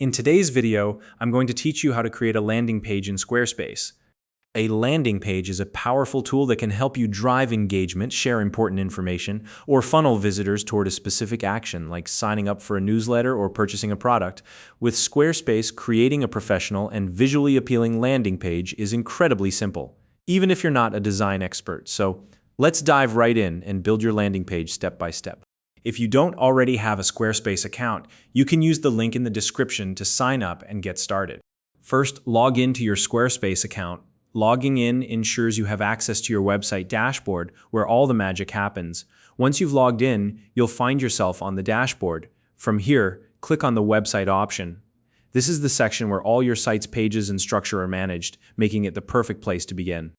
In today's video, I'm going to teach you how to create a landing page in Squarespace. A landing page is a powerful tool that can help you drive engagement, share important information, or funnel visitors toward a specific action like signing up for a newsletter or purchasing a product. With Squarespace, creating a professional and visually appealing landing page is incredibly simple, even if you're not a design expert. So let's dive right in and build your landing page step by step. If you don't already have a Squarespace account, you can use the link in the description to sign up and get started. First, log into your Squarespace account. Logging in ensures you have access to your website dashboard where all the magic happens. Once you've logged in, you'll find yourself on the dashboard. From here, click on the website option. This is the section where all your site's pages and structure are managed, making it the perfect place to begin.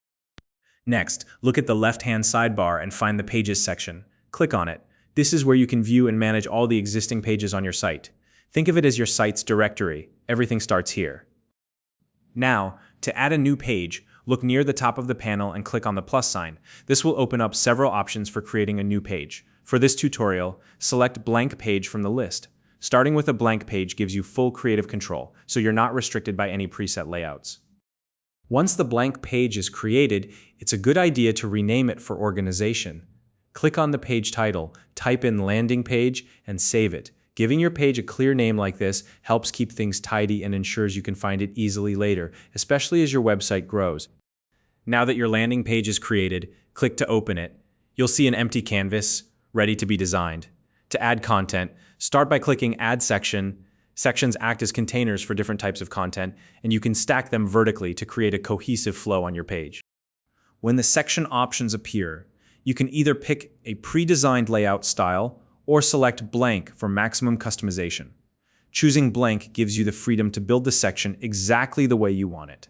Next, look at the left-hand sidebar and find the Pages section. Click on it. This is where you can view and manage all the existing pages on your site. Think of it as your site's directory. Everything starts here. Now, to add a new page, look near the top of the panel and click on the plus sign. This will open up several options for creating a new page. For this tutorial, select Blank Page from the list. Starting with a blank page gives you full creative control, so you're not restricted by any preset layouts. Once the blank page is created, it's a good idea to rename it for organization. Click on the page title, type in landing page, and save it. Giving your page a clear name like this helps keep things tidy and ensures you can find it easily later, especially as your website grows. Now that your landing page is created, click to open it. You'll see an empty canvas, ready to be designed. To add content, start by clicking Add Section. Sections act as containers for different types of content, and you can stack them vertically to create a cohesive flow on your page. When the section options appear, you can either pick a pre-designed layout style or select blank for maximum customization. Choosing blank gives you the freedom to build the section exactly the way you want it.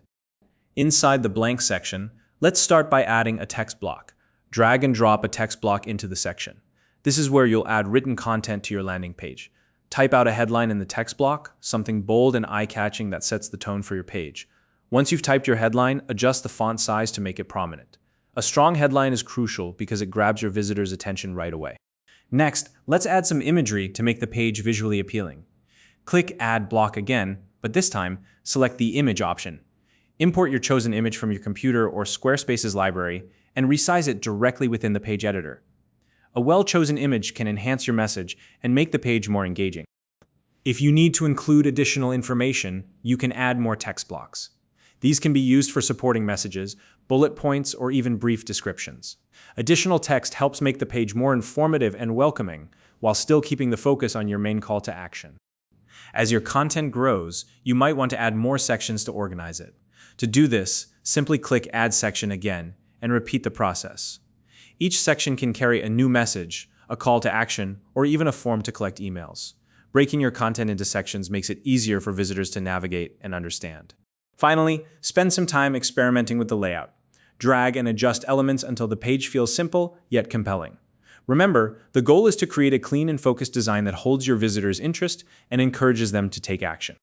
Inside the blank section, let's start by adding a text block. Drag and drop a text block into the section. This is where you'll add written content to your landing page. Type out a headline in the text block, something bold and eye-catching that sets the tone for your page. Once you've typed your headline, adjust the font size to make it prominent. A strong headline is crucial because it grabs your visitors' attention right away. Next, let's add some imagery to make the page visually appealing. Click Add Block again, but this time, select the Image option. Import your chosen image from your computer or Squarespace's library and resize it directly within the page editor. A well-chosen image can enhance your message and make the page more engaging. If you need to include additional information, you can add more text blocks. These can be used for supporting messages, bullet points, or even brief descriptions. Additional text helps make the page more informative and welcoming, while still keeping the focus on your main call to action. As your content grows, you might want to add more sections to organize it. To do this, simply click Add Section again and repeat the process. Each section can carry a new message, a call to action, or even a form to collect emails. Breaking your content into sections makes it easier for visitors to navigate and understand. Finally, spend some time experimenting with the layout. Drag and adjust elements until the page feels simple yet compelling. Remember, the goal is to create a clean and focused design that holds your visitors' interest and encourages them to take action.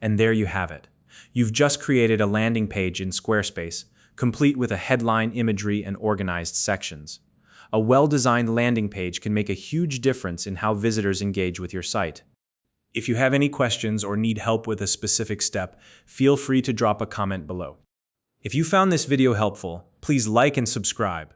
And there you have it. You've just created a landing page in Squarespace, complete with a headline, imagery, and organized sections. A well-designed landing page can make a huge difference in how visitors engage with your site. If you have any questions or need help with a specific step, feel free to drop a comment below. If you found this video helpful, please like and subscribe.